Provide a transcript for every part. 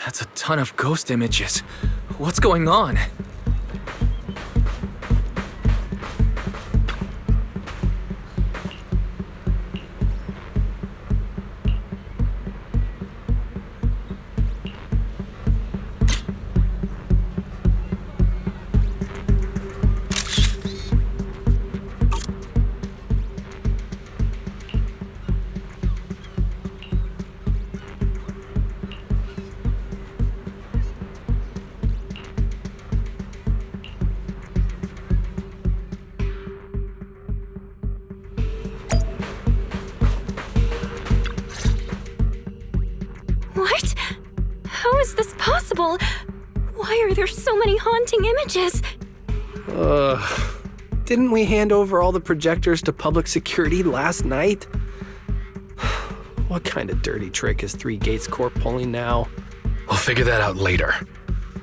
That's a ton of ghost images. What's going on? What? How is this possible? Why are there so many haunting images? Didn't we hand over all the projectors to public security last night? What kind of dirty trick is Three Gates Corp pulling now? We'll figure that out later.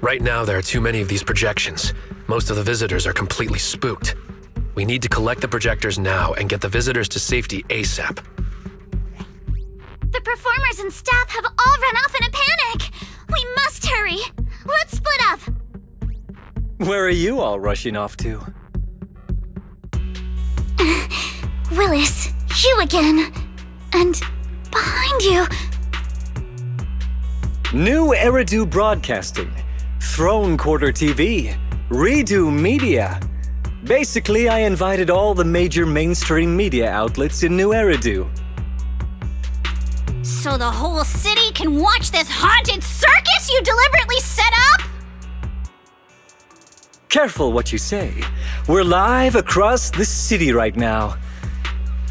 Right now, there are too many of these projections. Most of the visitors are completely spooked. We need to collect the projectors now and get the visitors to safety ASAP. The performers and staff have all run off in a panic! We must hurry! Let's split up! Where are you all rushing off to? Willis, you again. And behind you. New Eridu Broadcasting, Throne Quarter TV, Redo Media. Basically, I invited all the major mainstream media outlets in New Eridu. So the whole city can watch this haunted circus you deliberately set up? Careful what you say. We're live across the city right now.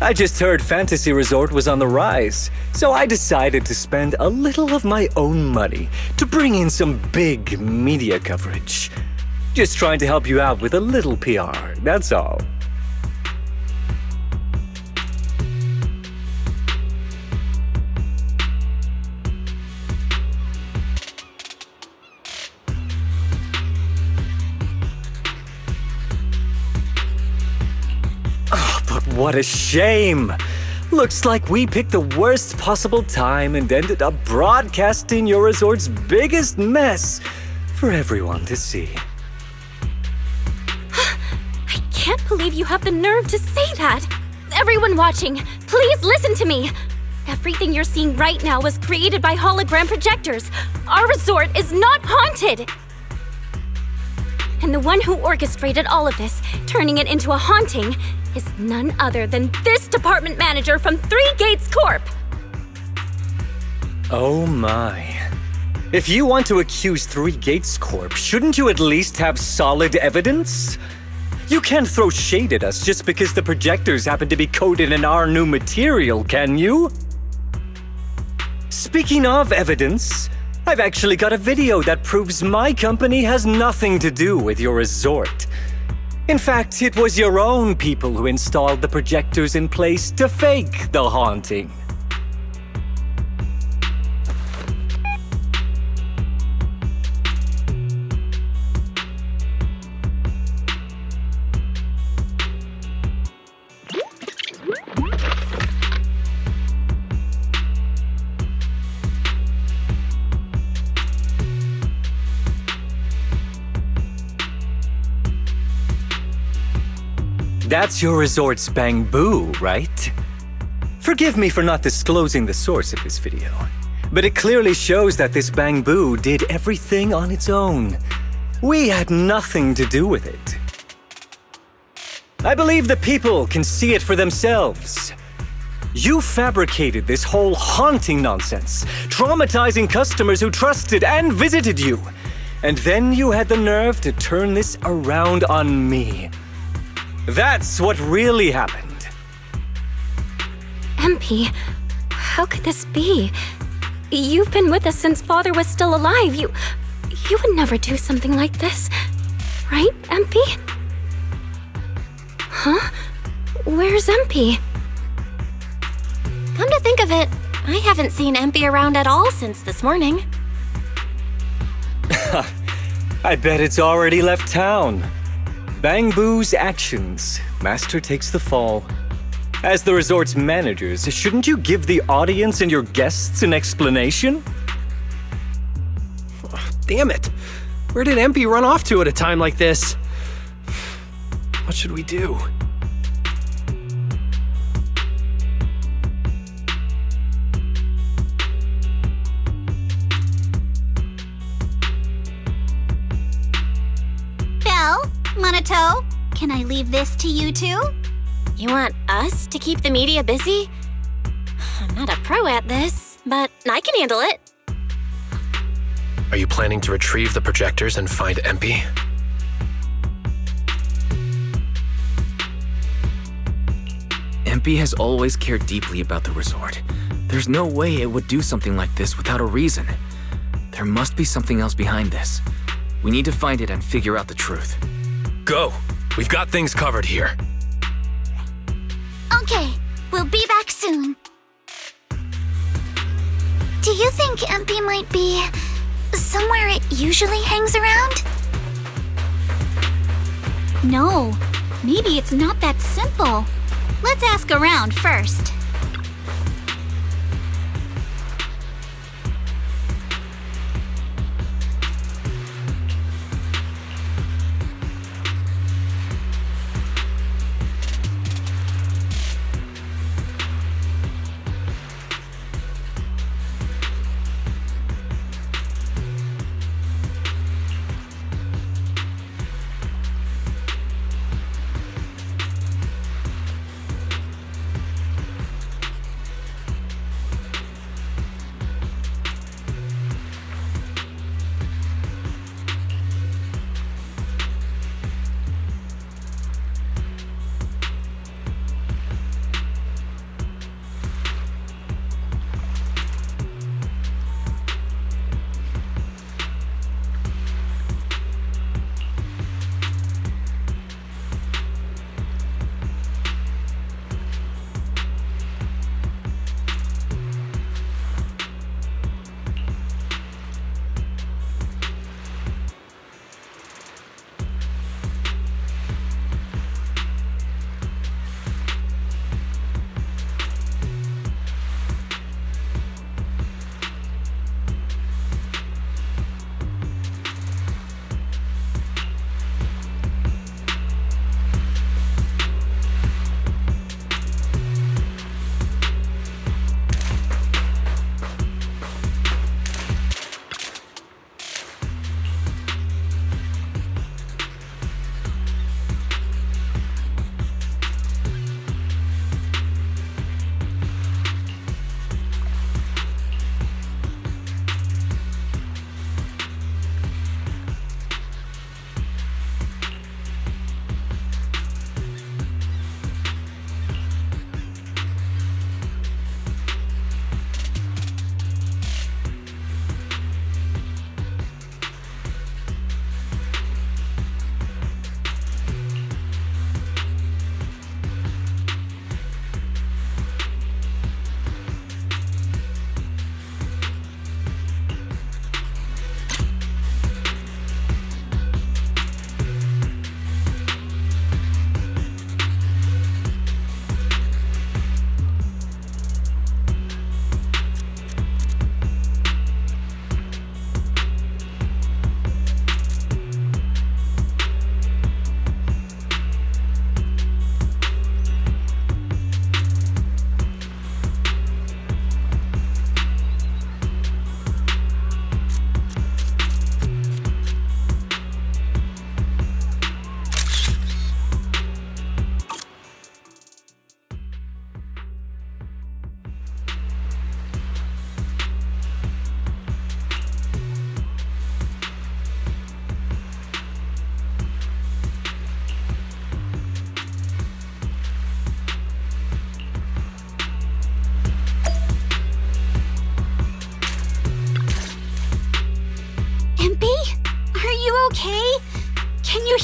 I just heard Fantasy Resort was on the rise, so I decided to spend a little of my own money to bring in some big media coverage. Just trying to help you out with a little PR, that's all. What a shame! Looks like we picked the worst possible time and ended up broadcasting your resort's biggest mess for everyone to see. I can't believe you have the nerve to say that! Everyone watching, please listen to me! Everything you're seeing right now was created by hologram projectors. Our resort is not haunted! And the one who orchestrated all of this, turning it into a haunting, is none other than this department manager from Three Gates Corp. Oh my. If you want to accuse Three Gates Corp, shouldn't you at least have solid evidence? You can't throw shade at us just because the projectors happen to be coated in our new material, can you? Speaking of evidence, I've actually got a video that proves my company has nothing to do with your resort. In fact, it was your own people who installed the projectors in place to fake the haunting. That's your resort's bamboo, right? Forgive me for not disclosing the source of this video, but it clearly shows that this bamboo did everything on its own. We had nothing to do with it. I believe the people can see it for themselves. You fabricated this whole haunting nonsense, traumatizing customers who trusted and visited you. And then you had the nerve to turn this around on me. That's what really happened. MP, how could this be? You've been with us since Father was still alive. You would never do something like this, right, MP? Huh? Where's MP? Come to think of it, I haven't seen MP around at all since this morning. I bet it's already left town. Bamboo's actions. Master takes the fall. As the resort's managers, shouldn't you give the audience and your guests an explanation? Damn it! Where did MP run off to at a time like this? What should we do? Belle, Monato, can I leave this to you two? You want us to keep the media busy? I'm not a pro at this, but I can handle it. Are you planning to retrieve the projectors and find MP? MP has always cared deeply about the resort. There's no way it would do something like this without a reason. There must be something else behind this. We need to find it and figure out the truth. Go! We've got things covered here. Okay, we'll be back soon. Do you think MP might be somewhere it usually hangs around? No, maybe it's not that simple. Let's ask around first.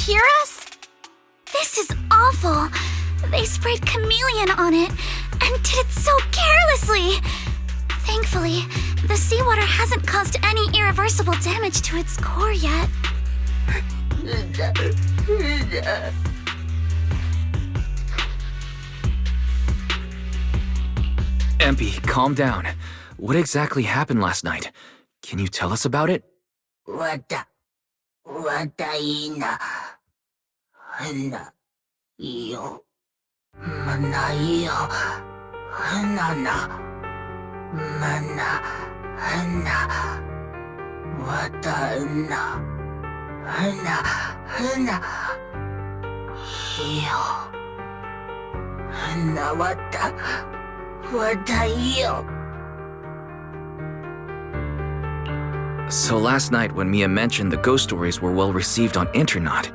hear us? This is awful. They sprayed chameleon on it and did it so carelessly. Thankfully, the seawater hasn't caused any irreversible damage to its core yet. Empy, calm down. What exactly happened last night? Can you tell us about it? Wataina. Hana. Iyo. Mana iyo. Hanana. Mana. Hana. Wataina. Hana. Hana. Iyo. Hana wata. Wataiyo. So last night when Mia mentioned the ghost stories were well received on internet,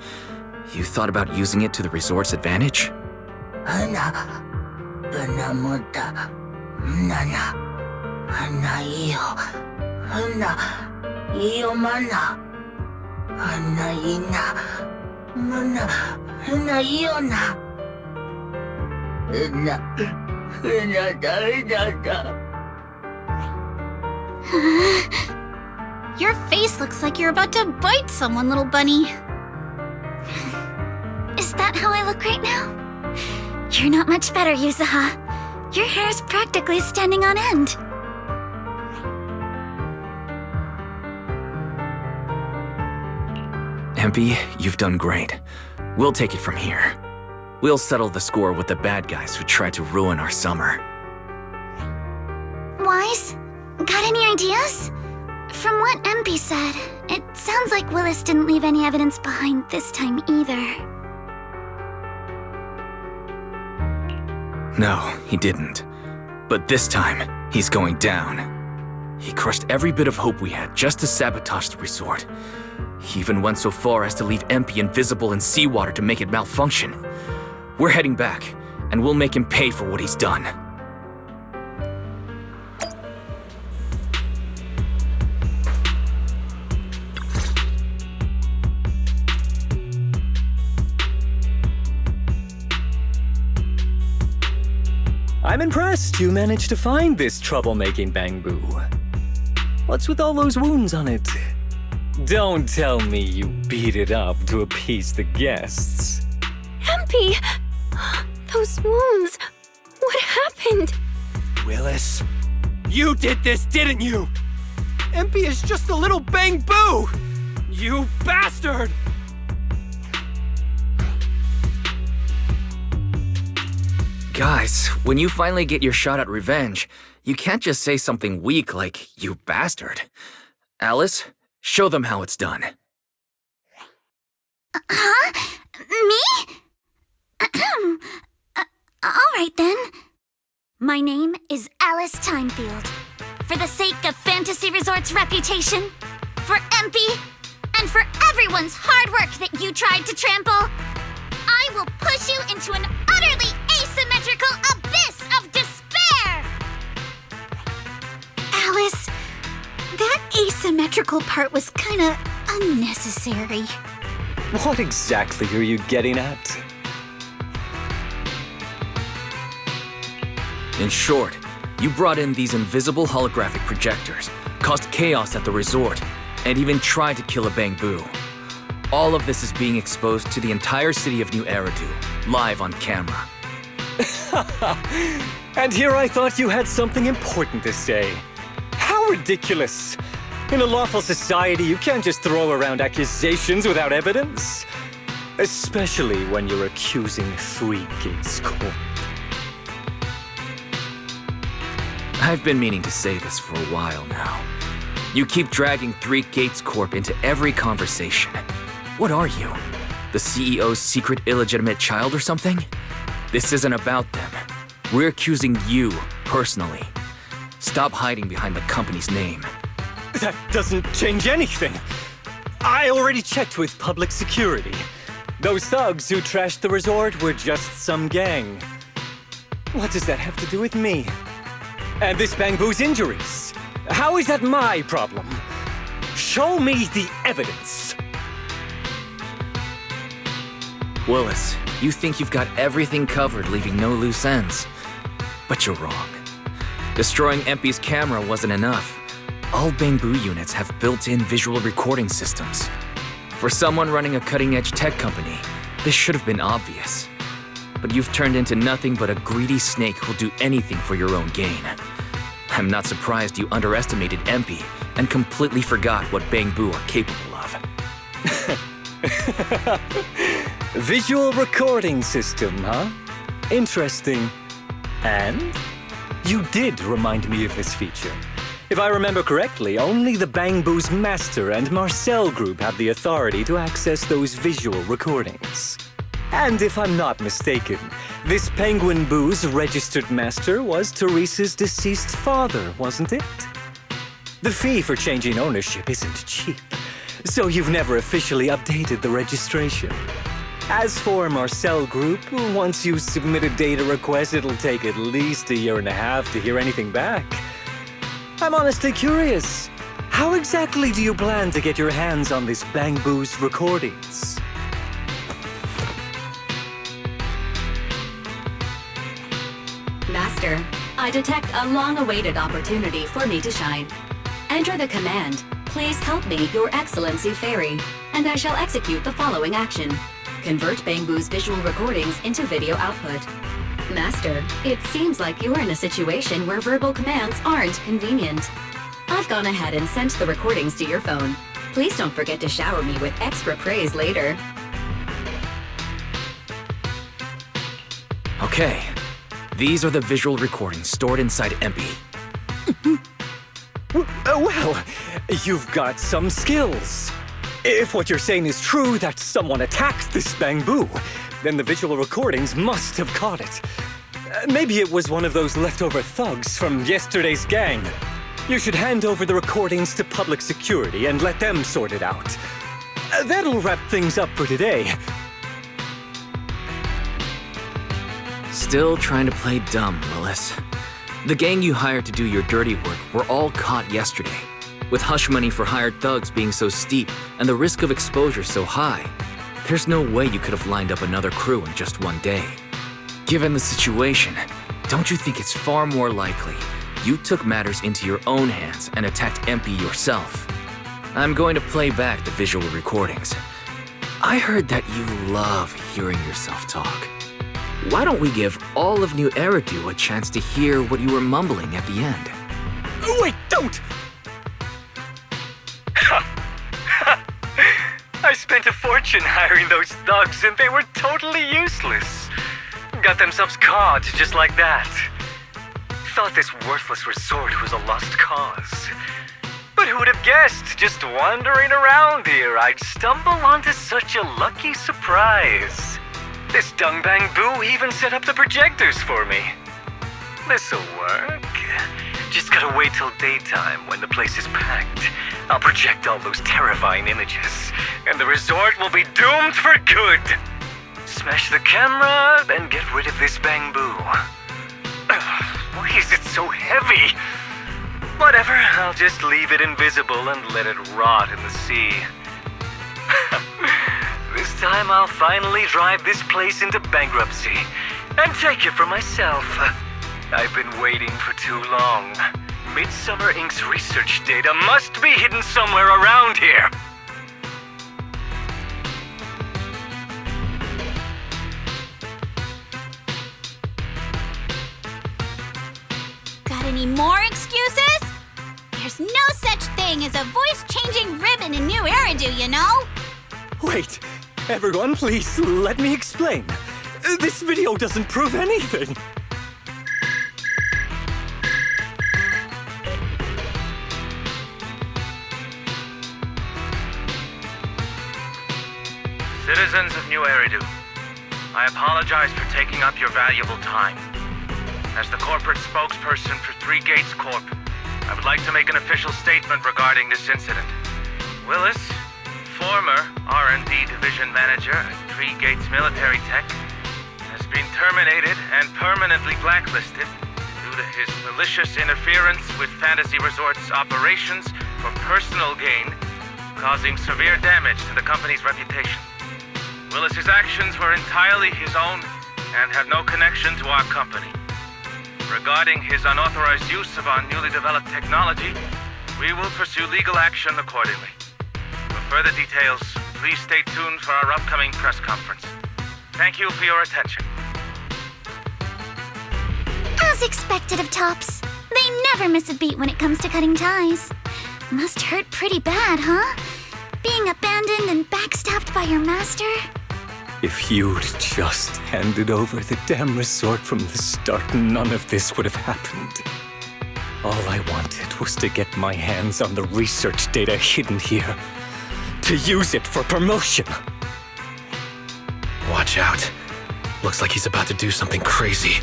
you thought about using it to the resort's advantage? Hana. Banamuta. Nana. Hana iyo. Hana. Iyo mana. Hana ina. Mana. Hana iyo na. Hana. Hana da. Your face looks like you're about to bite someone, little bunny. Is that how I look right now? You're not much better, Yuzuha. Your hair's practically standing on end. MP, you've done great. We'll take it from here. We'll settle the score with the bad guys who tried to ruin our summer. Wise, got any ideas? From what MP said, it sounds like Willis didn't leave any evidence behind this time either. No, he didn't. But this time, he's going down. He crushed every bit of hope we had just to sabotage the resort. He even went so far as to leave MP invisible in seawater to make it malfunction. We're heading back, and we'll make him pay for what he's done. I'm impressed you managed to find this troublemaking bamboo. What's with all those wounds on it? Don't tell me you beat it up to appease the guests. MP! Those wounds! What happened? Willis, you did this, didn't you? MP is just a little bamboo! You bastard! Guys, when you finally get your shot at revenge, you can't just say something weak like, "You bastard." Alice, show them how it's done. Huh? Me? Alright then. My name is Alice Timefield. For the sake of Fantasy Resort's reputation, for MP, and for everyone's hard work that you tried to trample, I will push you into an utterly asymmetrical abyss of despair! Alice, that asymmetrical part was kinda unnecessary. What exactly are you getting at? In short, you brought in these invisible holographic projectors, caused chaos at the resort, and even tried to kill a bamboo. All of this is being exposed to the entire city of New Eridu, live on camera. And here I thought you had something important to say. How ridiculous! In a lawful society, you can't just throw around accusations without evidence. Especially when you're accusing Three Gates Corp. I've been meaning to say this for a while now. You keep dragging Three Gates Corp into every conversation. What are you? The CEO's secret illegitimate child or something? This isn't about them. We're accusing you, personally. Stop hiding behind the company's name. That doesn't change anything. I already checked with public security. Those thugs who trashed the resort were just some gang. What does that have to do with me? And this bamboo's injuries? How is that my problem? Show me the evidence. Willis, you think you've got everything covered, leaving no loose ends. But you're wrong. Destroying MP's camera wasn't enough. All bamboo units have built-in visual recording systems. For someone running a cutting-edge tech company, this should have been obvious. But you've turned into nothing but a greedy snake who'll do anything for your own gain. I'm not surprised you underestimated MP and completely forgot what Bangbu are capable of. Visual recording system, huh? Interesting. And? You did remind me of this feature. If I remember correctly, only the Bangbu's Master and Marcel group have the authority to access those visual recordings. And if I'm not mistaken, this Penguin Boo's registered master was Teresa's deceased father, wasn't it? The fee for changing ownership isn't cheap, so you've never officially updated the registration. As for Marcel Group, once you submit a data request, it'll take at least 1.5 years to hear anything back. I'm honestly curious. How exactly do you plan to get your hands on this Bangbu's recordings? Master, I detect a long-awaited opportunity for me to shine. Enter the command, "Please help me, Your Excellency Fairy," and I shall execute the following action. Convert Bangbu's visual recordings into video output. Master, it seems like you're in a situation where verbal commands aren't convenient. I've gone ahead and sent the recordings to your phone. Please don't forget to shower me with extra praise later. Okay, these are the visual recordings stored inside MP. Well, you've got some skills. If what you're saying is true, that someone attacked this Bangbu, then the visual recordings must have caught it. Maybe it was one of those leftover thugs from yesterday's gang. You should hand over the recordings to public security and let them sort it out. That'll wrap things up for today. Still trying to play dumb, Willis. The gang you hired to do your dirty work were all caught yesterday. With hush money for hired thugs being so steep and the risk of exposure so high, there's no way you could have lined up another crew in just one day. Given the situation, don't you think it's far more likely you took matters into your own hands and attacked MP yourself? I'm going to play back the visual recordings. I heard that you love hearing yourself talk. Why don't we give all of New Eridu a chance to hear what you were mumbling at the end? Wait, don't! I spent a fortune hiring those thugs and they were totally useless. Got themselves caught just like that. Thought this worthless resort was a lost cause. But who would have guessed, just wandering around here, I'd stumble onto such a lucky surprise. This Dung Bangbu even set up the projectors for me. This'll work. Just gotta wait till daytime when the place is packed. I'll project all those terrifying images, and the resort will be doomed for good. Smash the camera, then get rid of this Bangbu. Why is it so heavy? Whatever, I'll just leave it invisible and let it rot in the sea. This time I'll finally drive this place into bankruptcy and take it for myself. I've been waiting for too long. Midsummer Inc.'s research data must be hidden somewhere around here. Got any more excuses? There's no such thing as a voice-changing ribbon in New Eridu, you know? Wait, everyone, please let me explain. This video doesn't prove anything. Citizens of New Eridu, I apologize for taking up your valuable time. As the corporate spokesperson for Three Gates Corp., I would like to make an official statement regarding this incident. Willis, former R&D division manager at Three Gates Military Tech, has been terminated and permanently blacklisted due to his malicious interference with Fantasy Resort's operations for personal gain, causing severe damage to the company's reputation. Willis's actions were entirely his own and have no connection to our company. Regarding his unauthorized use of our newly developed technology, we will pursue legal action accordingly. For further details, please stay tuned for our upcoming press conference. Thank you for your attention. As expected of Tops, they never miss a beat when it comes to cutting ties. Must hurt pretty bad, huh? Being abandoned and backstabbed by your master? If you'd just handed over the damn resort from the start, none of this would have happened. All I wanted was to get my hands on the research data hidden here, to use it for promotion. Watch out. Looks like he's about to do something crazy.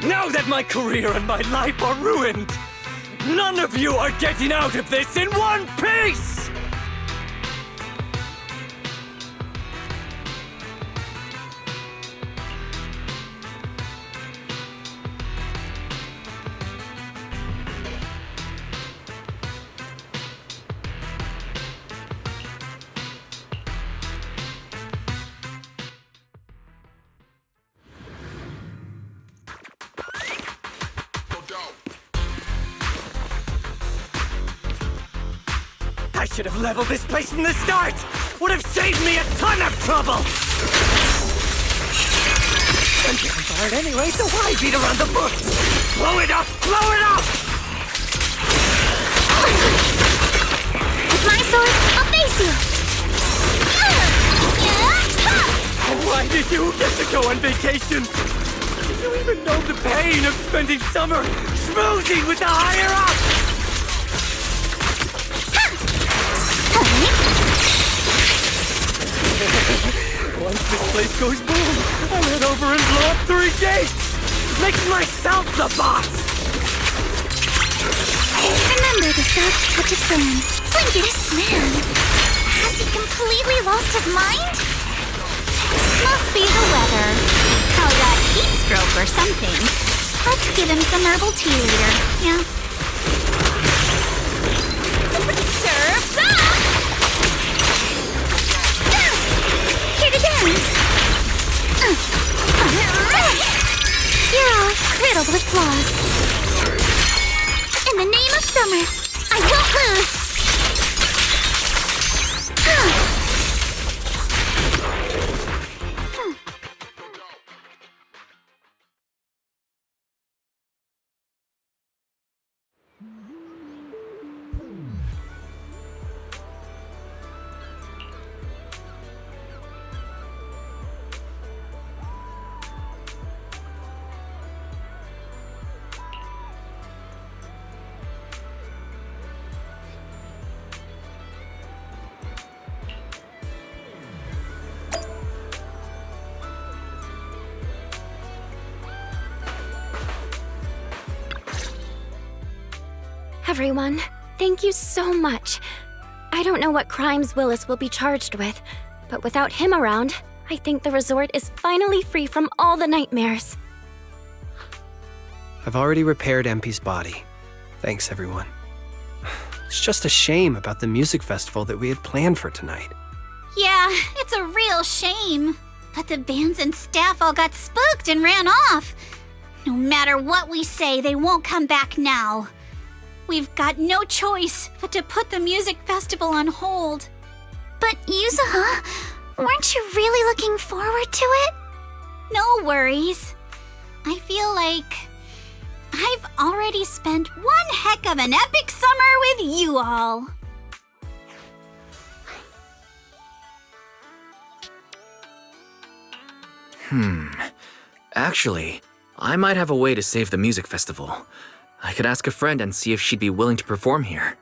Now that my career and my life are ruined, none of you are getting out of this in one piece! I should have leveled this place from the start! Would have saved me a ton of trouble! I'm getting fired anyway, so why beat around the bush? Blow it up! Blow it up! With my sword, I'll face you! Why did you get to go on vacation? Did you even know the pain of spending summer schmoozing with the higher-ups? Once this place goes boom, I'll head over and blow up 3 gates! Make myself the boss! Remember the soft touch of sand. This man, has he completely lost his mind? Must be the weather. Oh, that heat stroke or something. Let's give him some herbal tea later. Yeah. Surf's up! Here to dance! You're all riddled with flaws. In the name of summer, I won't lose! Everyone, thank you so much. I don't know what crimes Willis will be charged with, but without him around, I think the resort is finally free from all the nightmares. I've already repaired MP's body. Thanks, everyone. It's just a shame about the music festival that we had planned for tonight. Yeah, it's a real shame. But the bands and staff all got spooked and ran off. No matter what we say, they won't come back now. We've got no choice but to put the music festival on hold. But Yuzuha, weren't you really looking forward to it? No worries. I feel like I've already spent one heck of an epic summer with you all. Actually, I might have a way to save the music festival. I could ask a friend and see if she'd be willing to perform here.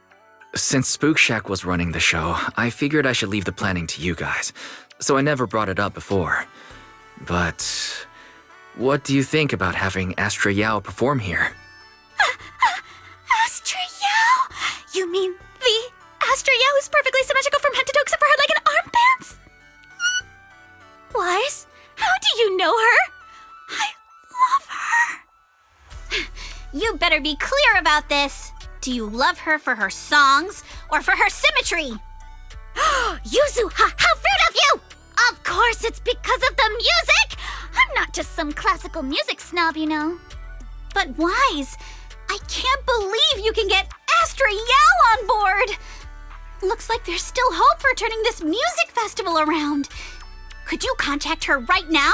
Since Spook Shack was running the show, I figured I should leave the planning to you guys, so I never brought it up before. But what do you think about having Astra Yao perform here? Astra Yao? You mean the Astra Yao who's perfectly symmetrical from head to toe except for her leg and armbands? Wise, how do you know her? I love her. You better be clear about this. Do you love her for her songs or for her symmetry? Yuzuha, how rude of you! Of course it's because of the music! I'm not just some classical music snob, you know. But Wise, I can't believe you can get Astra Yao on board! Looks like there's still hope for turning this music festival around. Could you contact her right now?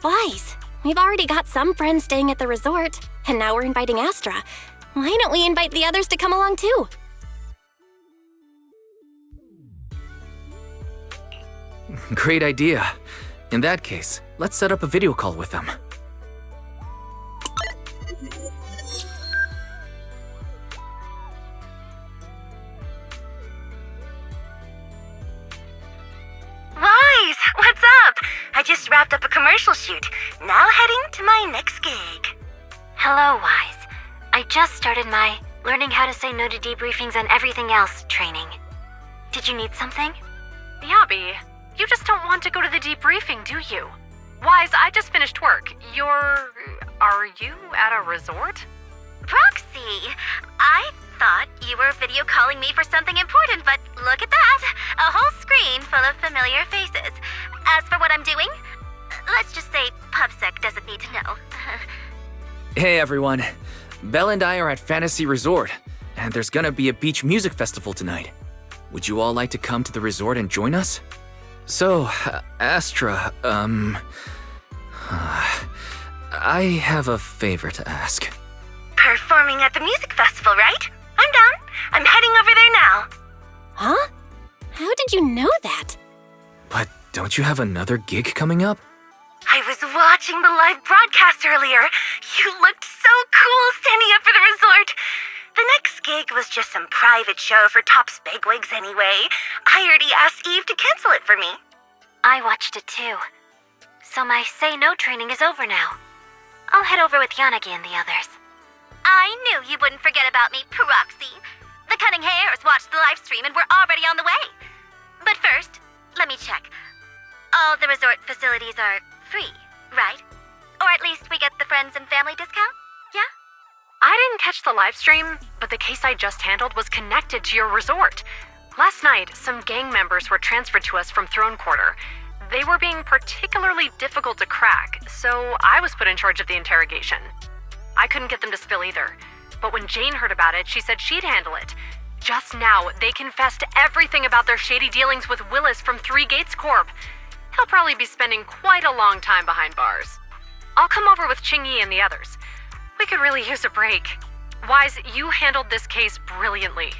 Wise, we've already got some friends staying at the resort, and now we're inviting Astra. Why don't we invite the others to come along too? Great idea. In that case, let's set up a video call with them. Wise, what's up? I just wrapped up a commercial shoot. Now heading to my next gig. Hello, Wise. I just started my learning how to say no to debriefings and everything else training. Did you need something? Yeah, Bea. You just don't want to go to the debriefing, do you? Wise, I just finished work. Are you at a resort? Proxy, I thought you were video calling me for something important, but look at that! A whole screen full of familiar faces. As for what I'm doing, let's just say PubSec doesn't need to know. Hey everyone. Belle and I are at Fantasy Resort, and there's gonna be a beach music festival tonight. Would you all like to come to the resort and join us? So, Astra, I have a favor to ask. Performing at the music festival, right? I'm down. I'm heading over there now. Huh? How did you know that? But don't you have another gig coming up? I was watching the live broadcast earlier. You looked so cool standing up for the resort. The next gig was just some private show for top bigwigs anyway. I already asked Eve to cancel it for me. I watched it too. So my say no training is over now. I'll head over with Yanagi and the others. I knew you wouldn't forget about me, Proxy. The Cunning Hares watched the live stream and we're already on the way. But first, let me check. All the resort facilities are free, right? Or at least we get the friends and family discount? Yeah? I didn't catch the live stream, but the case I just handled was connected to your resort. Last night, some gang members were transferred to us from Throne Quarter. They were being particularly difficult to crack, so I was put in charge of the interrogation. I couldn't get them to spill either, but when Jane heard about it, she said she'd handle it. Just now, they confessed everything about their shady dealings with Willis from Three Gates Corp. He'll probably be spending quite a long time behind bars. I'll come over with Qingyi and the others. We could really use a break. Wise, you handled this case brilliantly.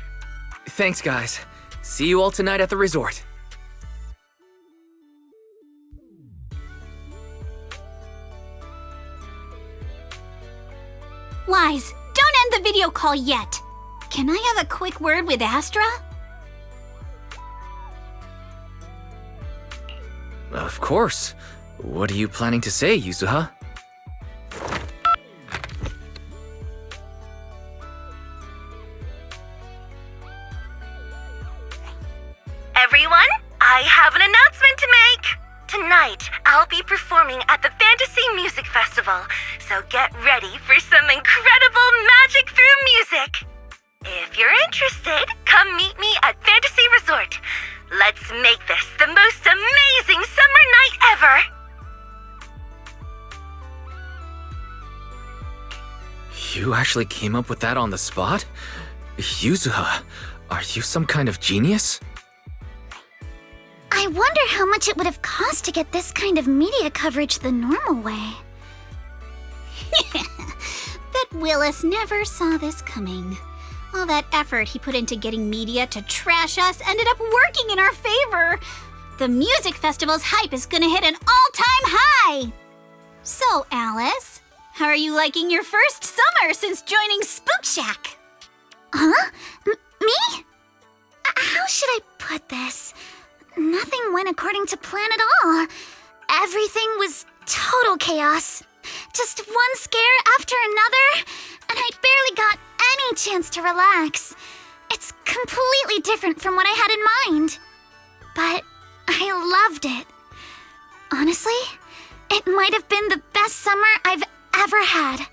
Thanks, guys. See you all tonight at the resort. Wise, don't end the video call yet. Can I have a quick word with Astra? Of course. What are you planning to say, Yuzuha? Everyone, I have an announcement to make. Tonight, I'll be performing at the Fantasy Music Festival, so get ready for some incredible magic through music. If you're interested, come meet me at Fantasy Resort. Let's make this the most amazing summer night ever! You actually came up with that on the spot? Yuzuha, are you some kind of genius? I wonder how much it would have cost to get this kind of media coverage the normal way. Bet Willis never saw this coming. All that effort he put into getting media to trash us ended up working in our favor. The music festival's hype is gonna hit an all-time high! So, Alice, how are you liking your first summer since joining Spook Shack? Huh? Me? How should I put this? Nothing went according to plan at all. Everything was total chaos. Just one scare after another, and I barely got any chance to relax. It's completely different from what I had in mind. But I loved it. Honestly, it might have been the best summer I've ever had.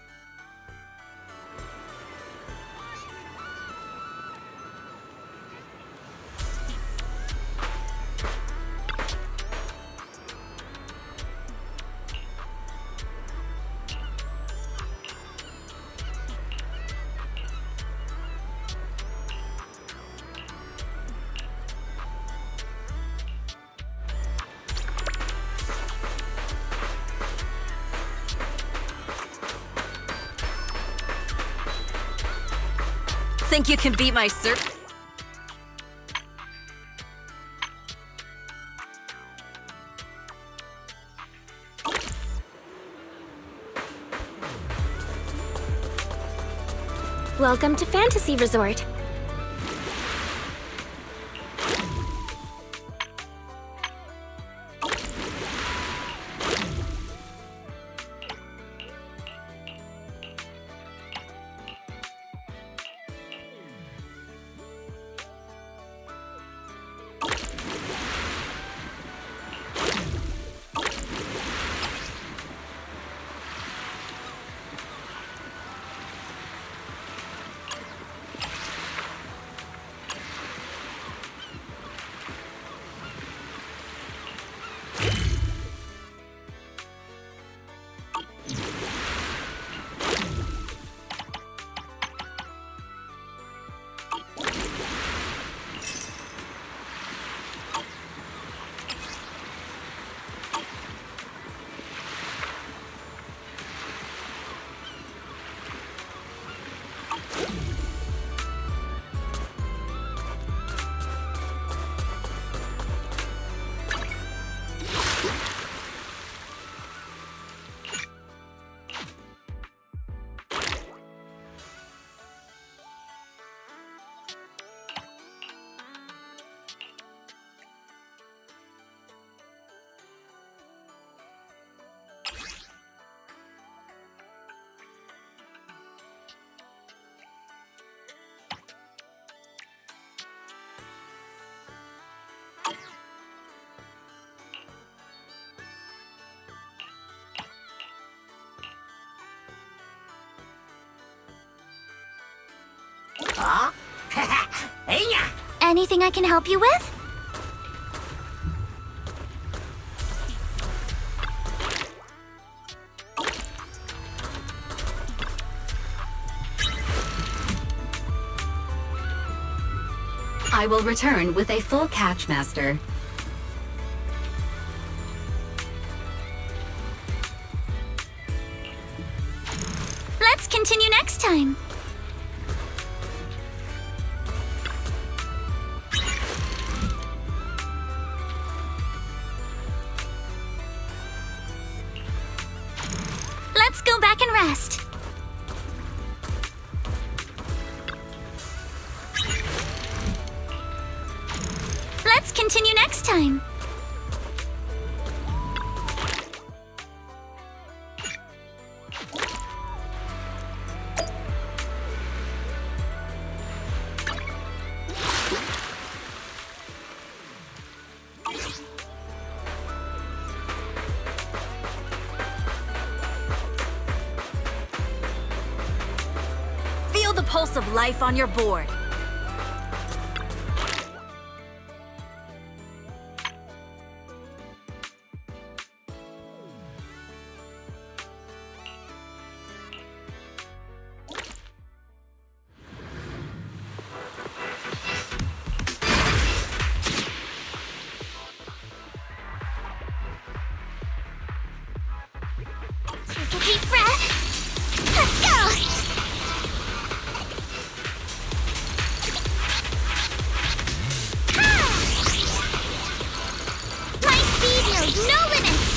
Think you can beat my surf? Welcome to Fantasy Resort. Anything I can help you with? I will return with a full catch, Master. Let's continue next time. Let's go back and rest. Let's continue next time. Feel the pulse of life on your board. Take a deep breath. Let's go! My speed knows no limits!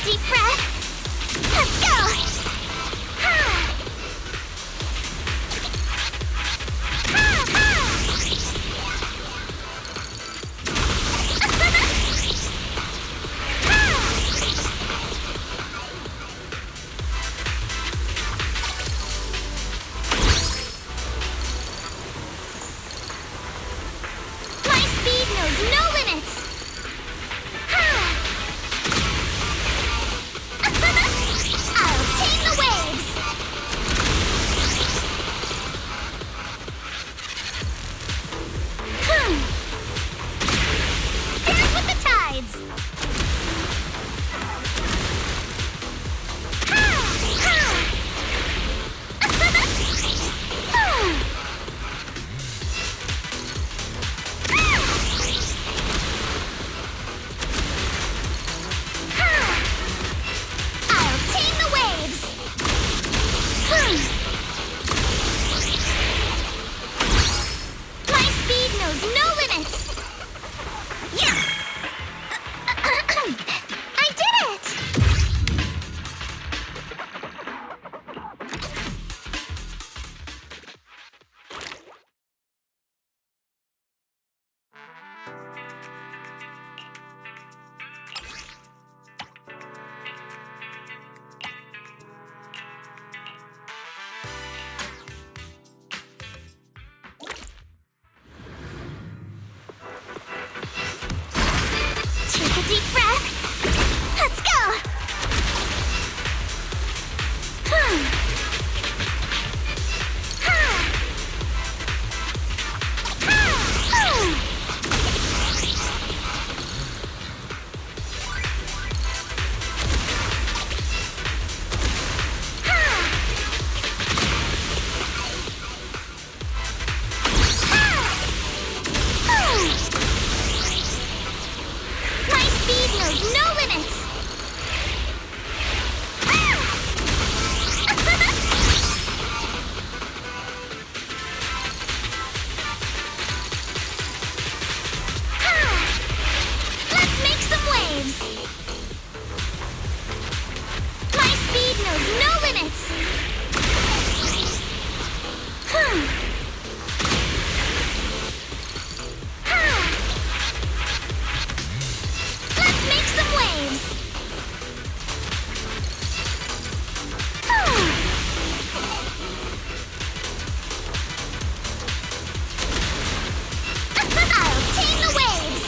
deep breath. Let's go! My speed knows no limits! I'll tame the waves! Dance with the tides! I'll tame the waves! My speed knows no limits! Yes! I did it! Take a deep breath. Let's go. My speed knows no limits! Let's make some waves! My speed knows no limits! Let's make some waves! I'll tame the waves!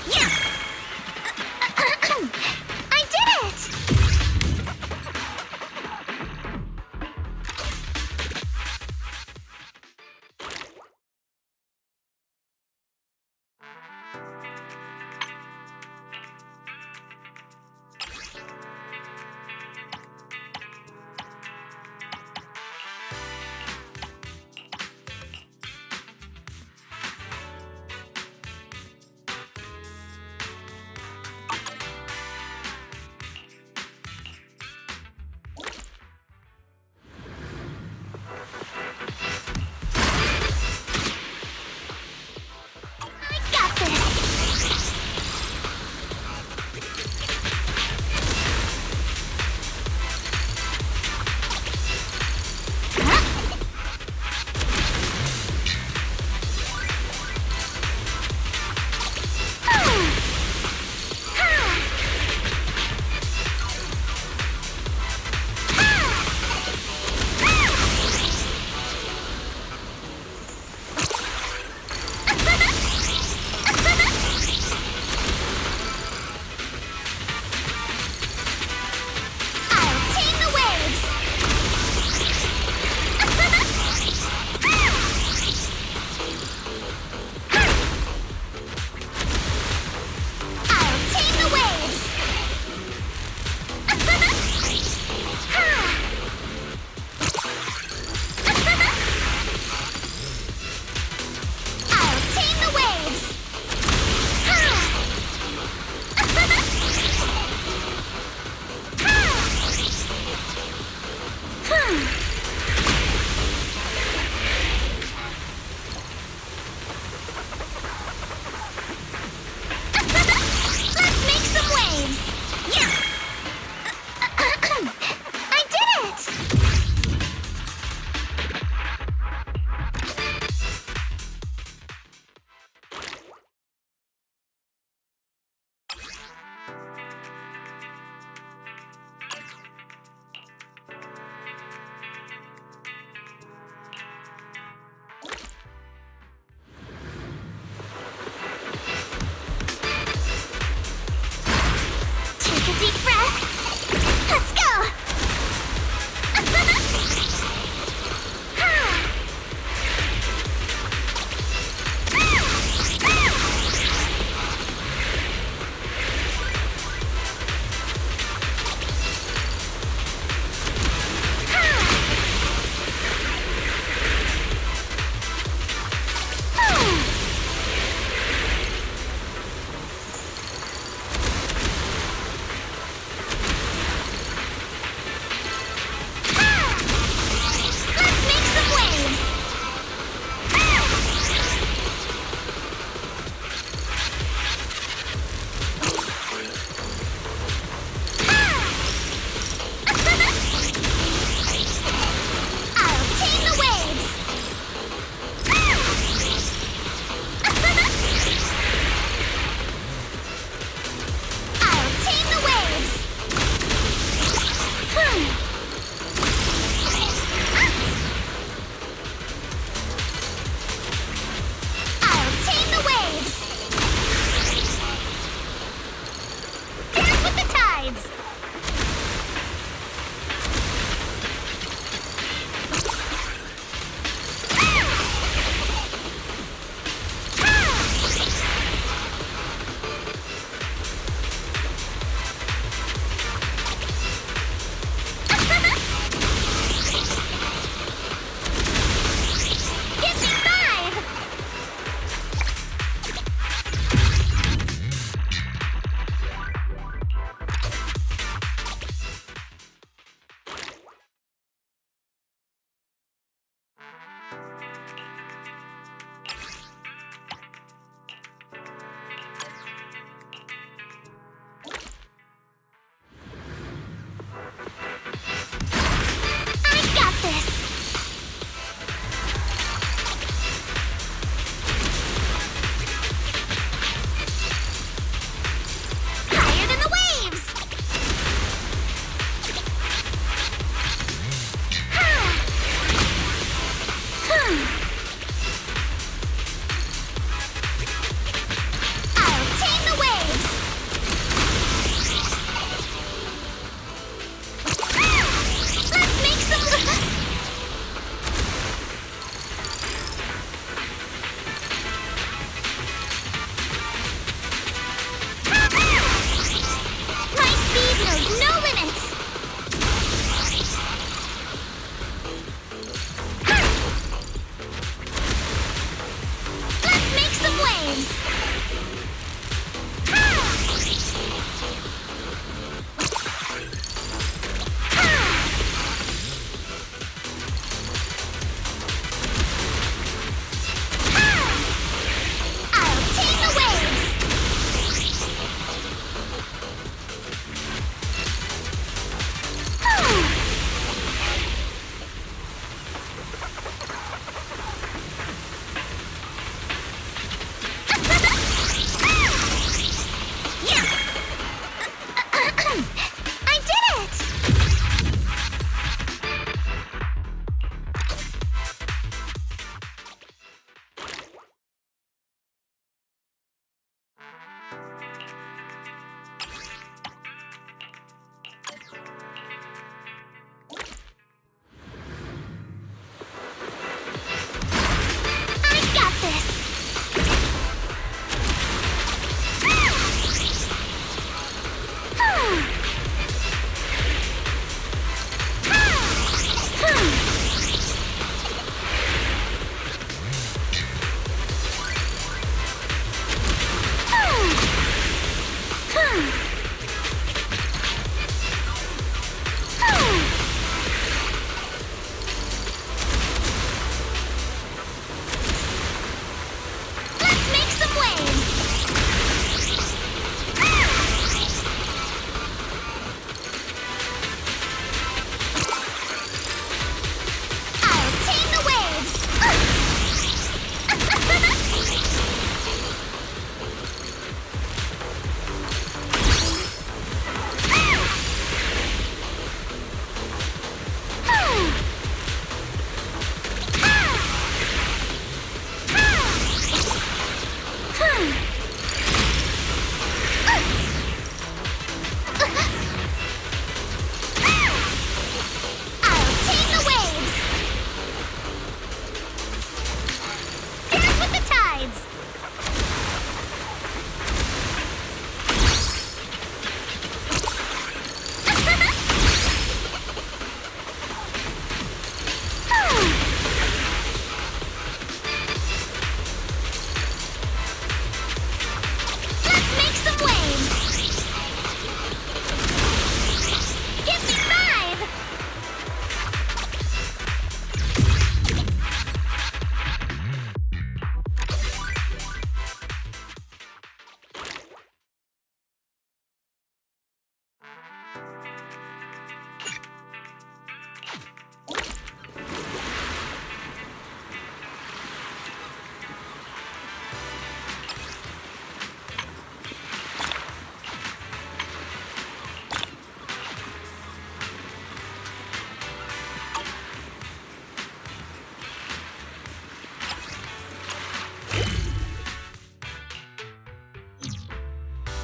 Yes! I did it! I got this!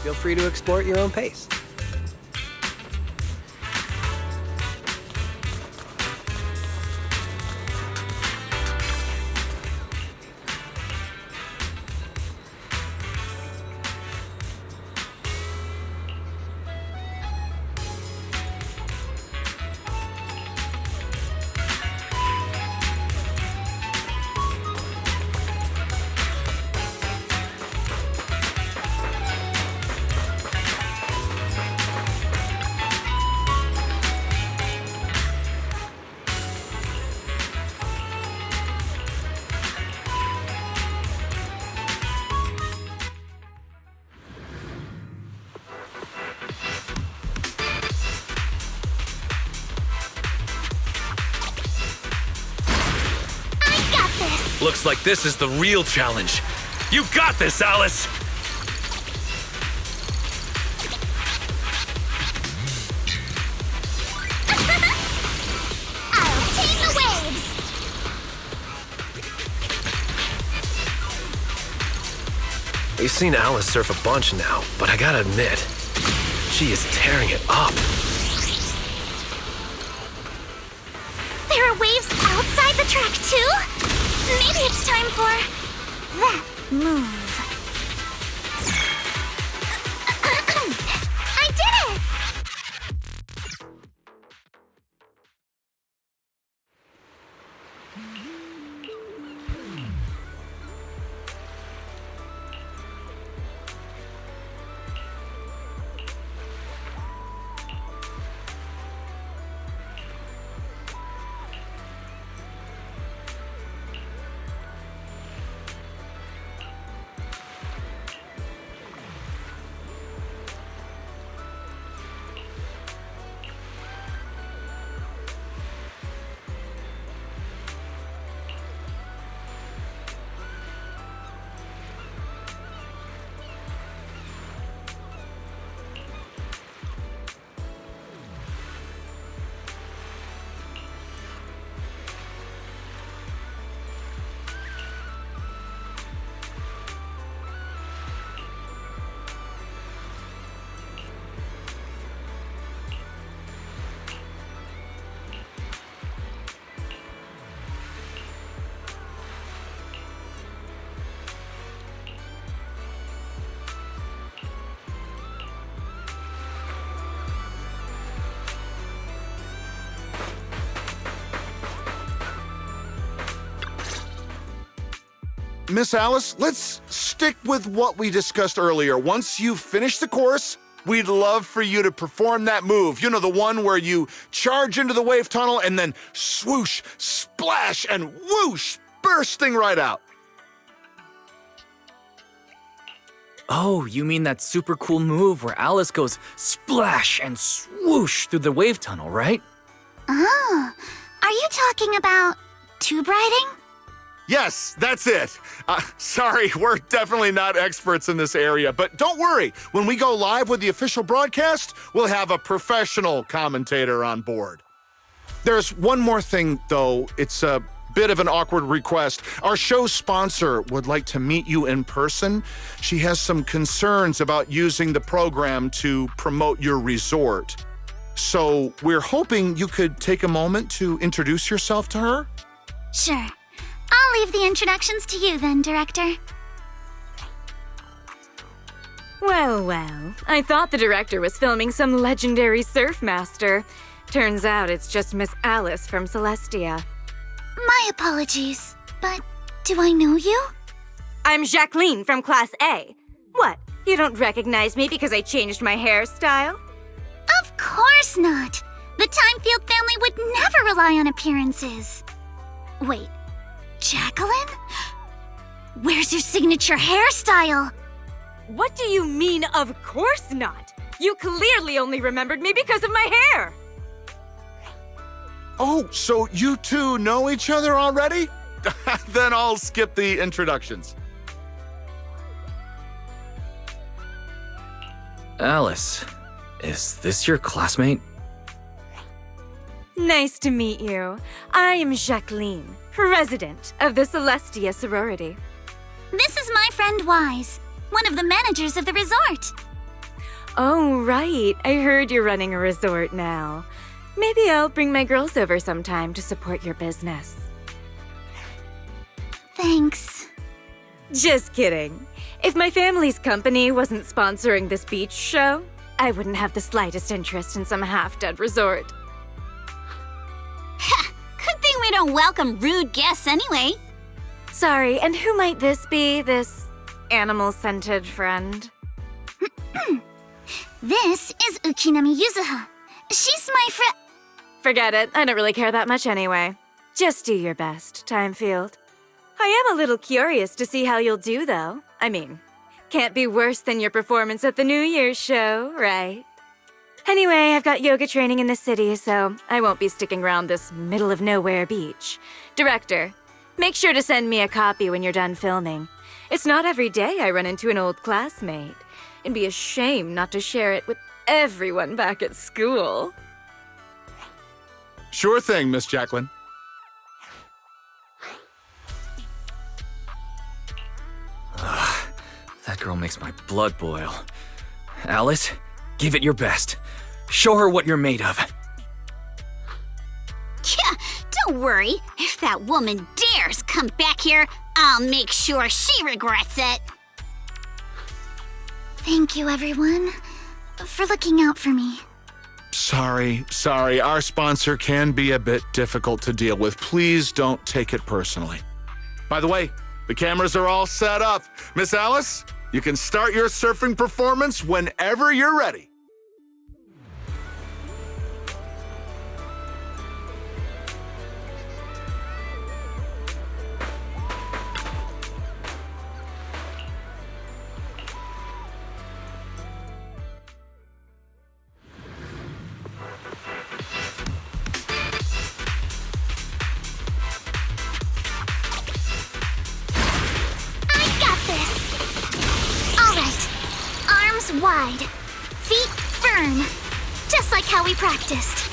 Feel free to explore at your own pace. Looks like this is the real challenge. You got this, Alice! I'll tame the waves! We've seen Alice surf a bunch now, but I gotta admit, she is tearing it up. There are waves outside the track, too? Maybe it's time for that move. I did it! Miss Alice, let's stick with what we discussed earlier. Once you finish the course, we'd love for you to perform that move. You know, the one where you charge into the wave tunnel and then swoosh, splash, and whoosh, bursting right out. Oh, you mean that super cool move where Alice goes splash and swoosh through the wave tunnel, right? Oh, are you talking about tube riding? Yes, that's it. Sorry, we're definitely not experts in this area, but don't worry. When we go live with the official broadcast, we'll have a professional commentator on board. There's one more thing, though. It's a bit of an awkward request. Our show's sponsor would like to meet you in person. She has some concerns about using the program to promote your resort. So we're hoping you could take a moment to introduce yourself to her. Sure. I'll leave the introductions to you then, Director. Well, well. I thought the director was filming some legendary surf master. Turns out it's just Miss Alice from Celestia. My apologies, but do I know you? I'm Jacqueline from Class A. What, you don't recognize me because I changed my hairstyle? Of course not. The Timefield family would never rely on appearances. Wait, Jacqueline? Where's your signature hairstyle? What do you mean, of course not? You clearly only remembered me because of my hair! Oh, so you two know each other already? Then I'll skip the introductions. Alice, is this your classmate? Nice to meet you. I am Jacqueline, president of the Celestia sorority. This is my friend Wise, one of the managers of the resort. Oh, right. I heard you're running a resort now. Maybe I'll bring my girls over sometime to support your business. Thanks. Just kidding. If my family's company wasn't sponsoring this beach show, I wouldn't have the slightest interest in some half-dead resort. Ha! Good thing we don't welcome rude guests anyway. Sorry, and who might this be, this animal-scented friend? This is Ukinami Yuzuha. She's my friend. Forget it. I don't really care that much anyway. Just do your best, Timefield. I am a little curious to see how you'll do, though. I mean, can't be worse than your performance at the New Year's show, right? Anyway, I've got yoga training in the city, so I won't be sticking around this middle-of-nowhere beach. Director, make sure to send me a copy when you're done filming. It's not every day I run into an old classmate. It'd be a shame not to share it with everyone back at school. Sure thing, Miss Jacqueline. That girl makes my blood boil. Alice, give it your best. Show her what you're made of. Yeah, don't worry. If that woman dares come back here, I'll make sure she regrets it. Thank you, everyone, for looking out for me. Sorry. Our sponsor can be a bit difficult to deal with. Please don't take it personally. By the way, the cameras are all set up. Miss Alice, you can start your surfing performance whenever you're ready. Wide, feet firm, just like how we practiced.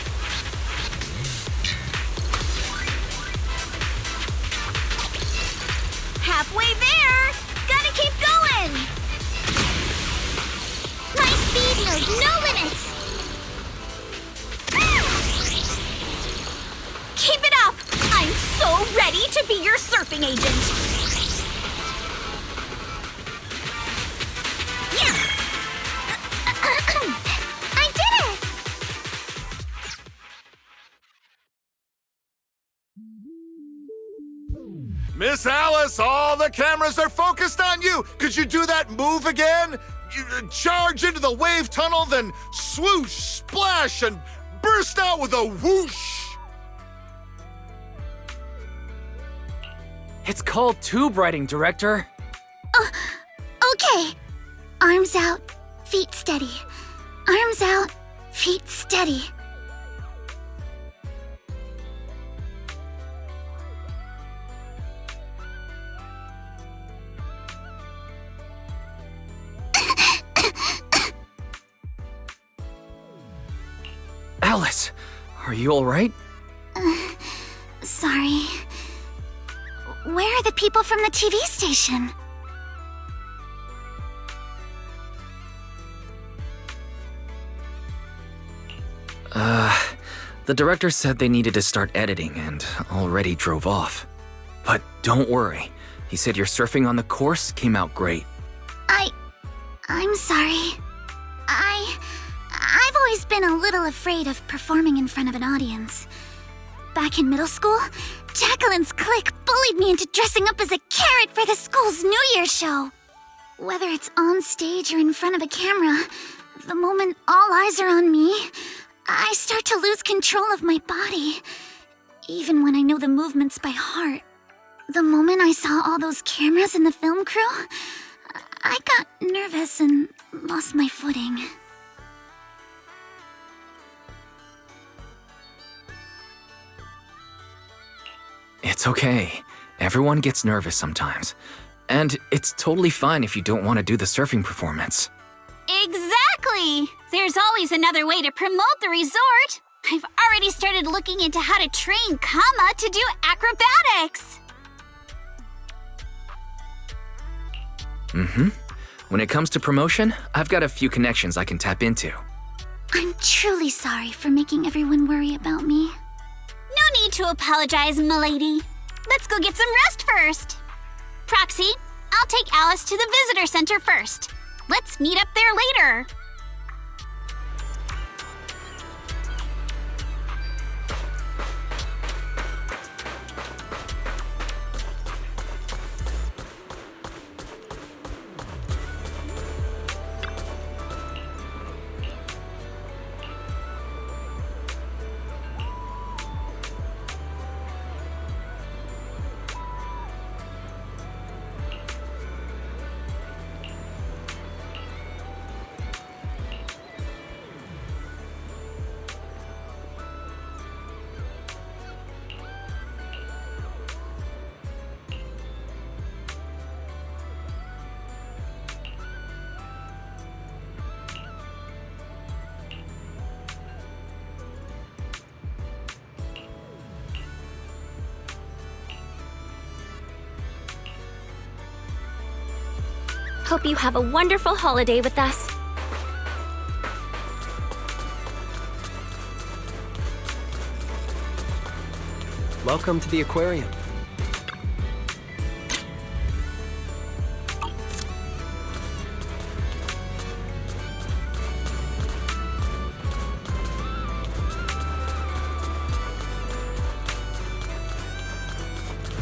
Halfway there! Gotta keep going! My speed knows no limits! Keep it up! I'm so ready to be your surfing agent! Miss Alice, all the cameras are focused on you. Could you do that move again? You charge into the wave tunnel, then swoosh, splash, and burst out with a whoosh. It's called tube riding, Director. Okay. Arms out, feet steady. Arms out, feet steady. Alice, are you alright? Sorry. Where are the people from the TV station? The director said they needed to start editing and already drove off. But don't worry. He said your surfing on the course came out great. I'm sorry. I've always been a little afraid of performing in front of an audience. Back in middle school, Jacqueline's clique bullied me into dressing up as a carrot for the school's New Year's show. Whether it's on stage or in front of a camera, the moment all eyes are on me, I start to lose control of my body, even when I know the movements by heart. The moment I saw all those cameras in the film crew, I got nervous and lost my footing. It's okay. Everyone gets nervous sometimes. And it's totally fine if you don't want to do the surfing performance. Exactly! There's always another way to promote the resort. I've already started looking into how to train Kama to do acrobatics. When it comes to promotion, I've got a few connections I can tap into. I'm truly sorry for making everyone worry about me. No need to apologize, milady. Let's go get some rest first. Proxy, I'll take Alice to the visitor center first. Let's meet up there later. Hope you have a wonderful holiday with us. Welcome to the aquarium.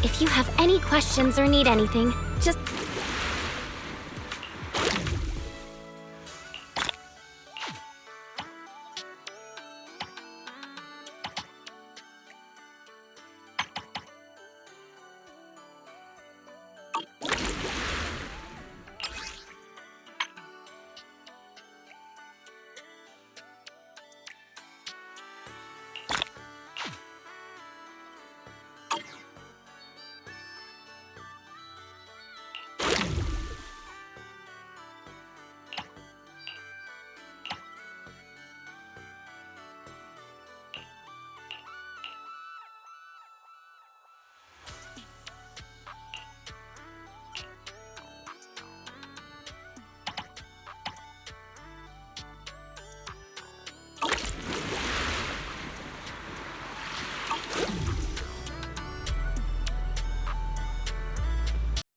If you have any questions or need anything, just